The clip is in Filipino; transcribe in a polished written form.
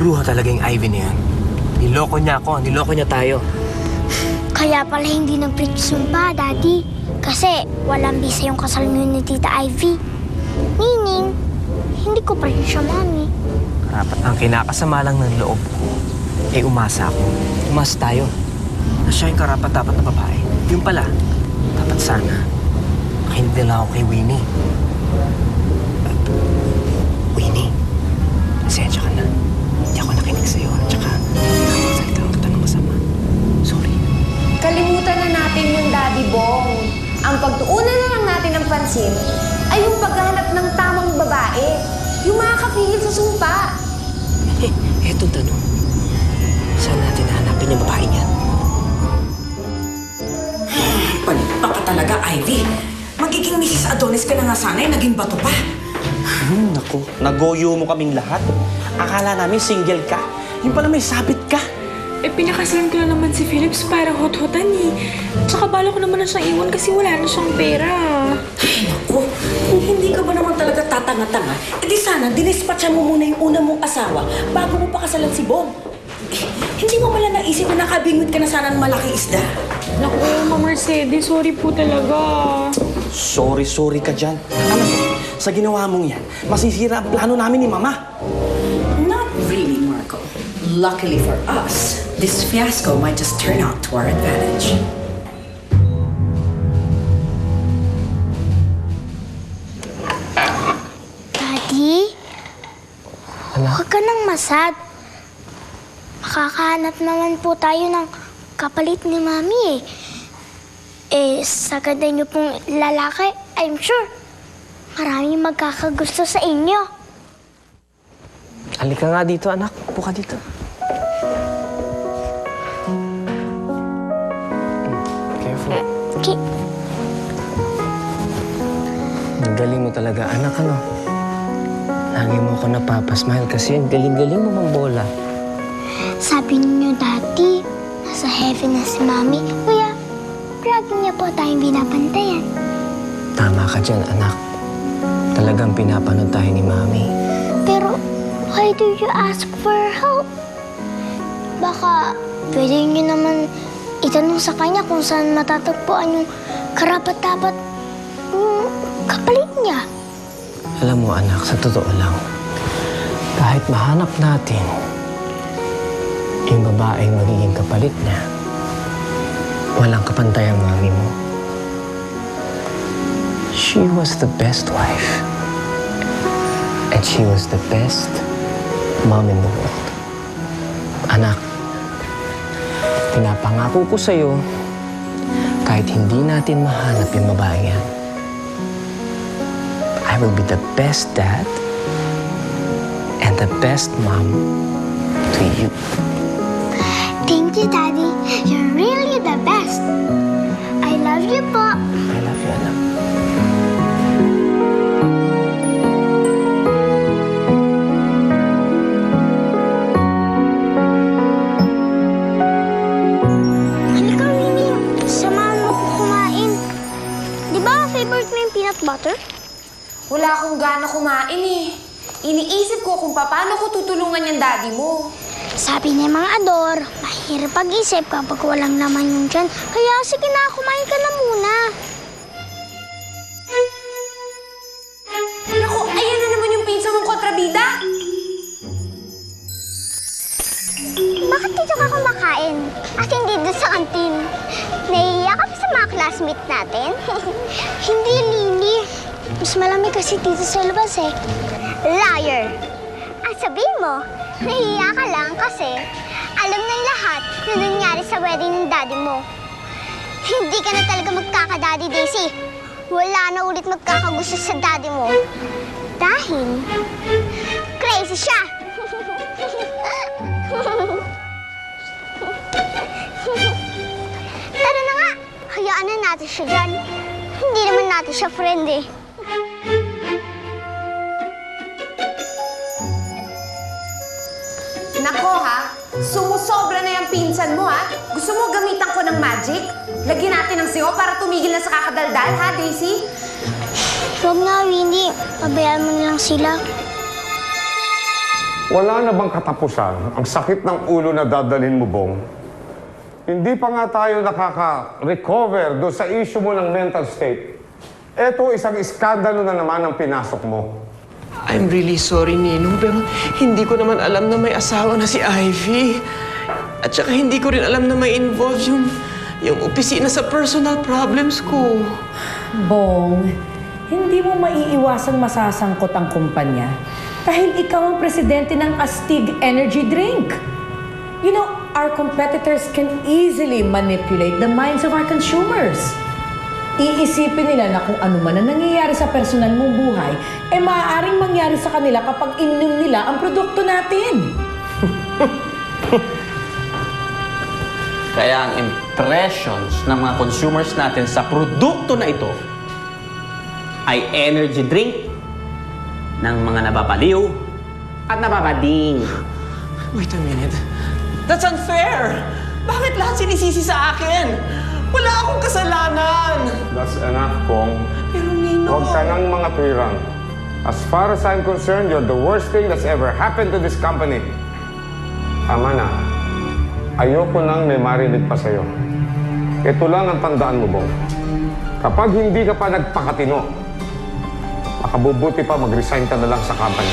Bruha talaga yung Ivy na yun. Niloko niya ako, niloko niya tayo. Kaya pala hindi nag-presume Daddy. Kasi walang bisa yung kasal niyo ni Tita Ivy. Meaning, hindi ko pa rin siya mami. Karapat ang kinakasama lang ng loob ko. Umasa ako. Umasa tayo. Na siya yung karapat-dapat na babae. Yung pala, dapat sana, hindi lang ako kay Winnie. Winnie, pasensya ka na. Hindi ako nakinig sa'yo. Tsaka, nakapagsalita ako kita ng masama. Sorry. Kalimutan na natin yung Daddy Bong. Ang pagtuunan na lang natin ng pansin ay yung paghahanap ng tamang babae. Yung makakapigil sa sumpa. Etong tanong. Saan natin hahanapin yung babae niyan? Palpa ka talaga, Ivy. Magiging Mrs. Adonis ka na nga sana, naging bato pa. Naku, nagoyo mo kaming lahat. Akala namin single ka. Yung pala may sabit ka. Pinakasalan ko lang naman si Philips para hot-hotan eh. Tsaka bala ko naman na siyang iwan kasi wala na siyang pera. Ay, naku. Kung hindi ka ba naman talaga tatanga-tanga, edi sana dinispatcha mo muna yung una mong asawa bago mo pakasalan si Bong. Hindi mo pala naisip na nakabingwit ka na sana ng malaking isda. Naku, Ma Mercedes, sorry po talaga. Sorry ka dyan. Alam mo, sa ginawa mong yan, masisira ang plano namin ni Mama. Not really, Marco. Luckily for us, this fiasco might just turn out to our advantage. Daddy? Huwag ka nang masad. Makakahanap naman po tayo ng kapalit ni Mami sa ganda niyo pong lalaki, I'm sure maraming magkakagusto sa inyo. Halika nga dito, anak. Upo ka dito. Careful. Okay. Ang galing mo talaga, anak, ano? Lagi mo ako napapasmile kasi ang galing-galing mo mang bola. Sabi niyo dati, nasa heaven na si Mami. Kaya, lagi niya po tayong binabantayan. Tama ka dyan, anak. Talagang pinapanood tayo ni Mami. Pero, why do you ask for help? Baka, pwede niyo naman itanong sa kanya kung saan matatagpuan yung karapat-dapat yung kapalit niya. Alam mo, anak, sa totoo lang, kahit mahanap natin yung babaeng magiging kapalit niya, walang kapantay ang mami mo. She was the best wife. And she was the best mom in the world. Anak, pinapangako ko sa'yo, kahit hindi natin mahanap yung babaeng yan, I will be the best dad and the best mom to you. Thank you, Daddy. You're really the best. I love you po. I love you, anak. Halika, Winnie. Samahan mo ko kumain. Di ba favorite mo yung peanut butter? Wala akong gana kumain eh. Iniisip ko kung paano ko tutulungan yung daddy mo. Sabi ni mga Ador, mahirap pag-isip kapag walang laman yung tiyan. Kaya sige na, kumain ka na muna. Naku, ayan na naman yung pinsa mong kontrabida. Bakit dito ka kumakain? At hindi doon sa kantin? Nahihiya ka pa sa mga classmate natin? Hindi, Lily. Mas malamig kasi dito sa labas eh. Liar! At sabihin mo, nahihiya ka lang kasi alam ng lahat na nangyari sa wedding ng daddy mo. Hindi ka na talaga magkaka-daddy, Daisy. Wala na ulit magkakagusto sa daddy mo. Dahil crazy siya! Tara na nga, hayaan na natin siya dyan. Hindi naman natin siya friend eh. Nako ha, sumusobra na yung pinsan mo ha. Gusto mo gamitan ko ng magic? Lagyan natin ng siyo para tumigil na sa kakadaldal ha, Daisy? Huwag nga, Winnie. Pabayaan mo na lang sila. Wala na bang katapusan ang sakit ng ulo na dadalhin mo, Bong? Hindi pa nga tayo nakaka-recover doon sa issue mo ng mental state. Eto, isang iskandalo na naman ang pinasok mo. I'm really sorry, Ninong, pero hindi ko naman alam na may asawa na si Ivy. At saka hindi ko rin alam na may involved yung opisina sa personal problems ko. Bong, hindi mo maiiwasang masasangkot ang kumpanya dahil ikaw ang presidente ng Astig Energy Drink. You know, our competitors can easily manipulate the minds of our consumers. Iisipin nila na kung ano man ang nangyayari sa personal mong buhay, maaaring mangyari sa kanila kapag ininom nila ang produkto natin. Kaya ang impressions ng mga consumers natin sa produkto na ito ay energy drink ng mga nababaliw at nababading. Wait a minute. That's unfair! Bakit lahat sinisisi sa akin? Wala akong kasalanan! That's enough, Bong. Pero Ninong... Huwag ka nang mga tuwirang. As far as I'm concerned, you're the worst thing that's ever happened to this company. Tama na. Ayoko nang may marinig pa sa'yo. Ito lang ang tandaan mo, Bong. Kapag hindi ka pa nagpakatino, makabubuti pa mag-resign ka na lang sa company.